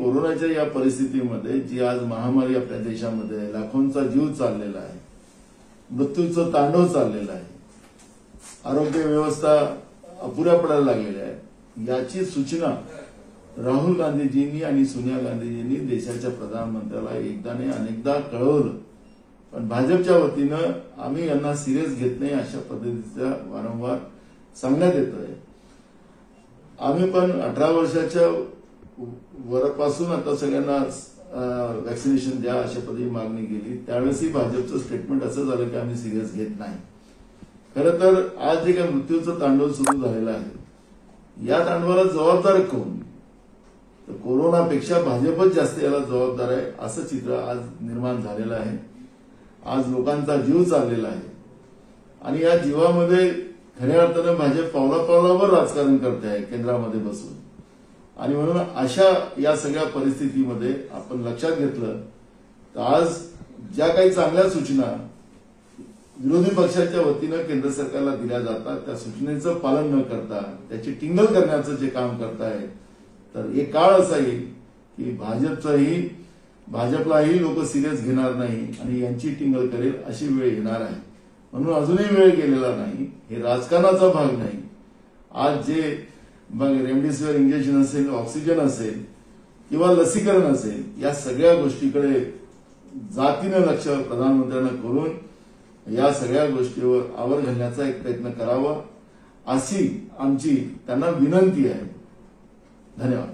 कोरोनाच्या या परिस्थितीमध्ये जी आज महामारी आपल्या देशामध्ये आहे, लाखोंचा जीव चाललेला आहे, मृत्यूचं तांडव चाललेलं आहे, आरोग्य व्यवस्था अपुऱ्या पडायला लागलेल्या आहे, याची सूचना राहुल गांधीजींनी आणि सोनिया गांधीजींनी देशाच्या प्रधानमंत्र्याला एकदा नाही अनेकदा कळवलं, पण भाजपच्या वतीनं आम्ही यांना सिरियस घेत नाही अशा पद्धतीचा वारंवार सांगण्यात येतोय। आम्ही पण 18 वर्षाच्या वरपासून आता सगळ्यांना वॅक्सिनेशन द्या अशा पद्धती मागणी केली, त्यावेळेसही भाजपचं स्टेटमेंट असं झालं की आम्ही सिरियस घेत नाही। खरं तर आज जे काही मृत्यूचं तांडव सुरू झालेलं आहे, या तांडवाला जबाबदार कोण? तर कोरोनापेक्षा भाजपच जास्त याला जबाबदार आहे असं चित्र आज निर्माण झालेलं आहे। आज लोकांचा जीव चाललेला आहे आणि या जीवामध्ये खऱ्या अर्थानं भाजप पावलापावलावर राजकारण करते आहे केंद्रामध्ये बसून, आणि म्हणून अशा या सगळ्या परिस्थितीमध्ये आपण लक्षात घेतलं तर आज ज्या काही चांगल्या सूचना विरोधी पक्षाच्या वतीनं केंद्र सरकारला दिल्या जातात, त्या सूचनेचं पालन न करता त्याची टिंगल करण्याचं जे काम करतायत, तर एक काळ असा येईल की भाजपलाही लोक सिरियस घेणार नाही आणि यांची टिंगल करेल अशी वेळ येणार आहे। म्हणून अजूनही वेळ गेलेला नाही, हे राजकारणाचा भाग नाही। आज जे रेमडेसिवीर इंजेक्शन असेल, ऑक्सिजन असेल किंवा लसीकरण असेल, या सगळ्या गोष्टीकडे जातीनं लक्ष प्रधानमंत्र्यांना करून या सगळ्या गोष्टीवर आवर घालण्याचा एक प्रयत्न करावा अशी आमची त्यांना विनंती आहे। धन्यवाद।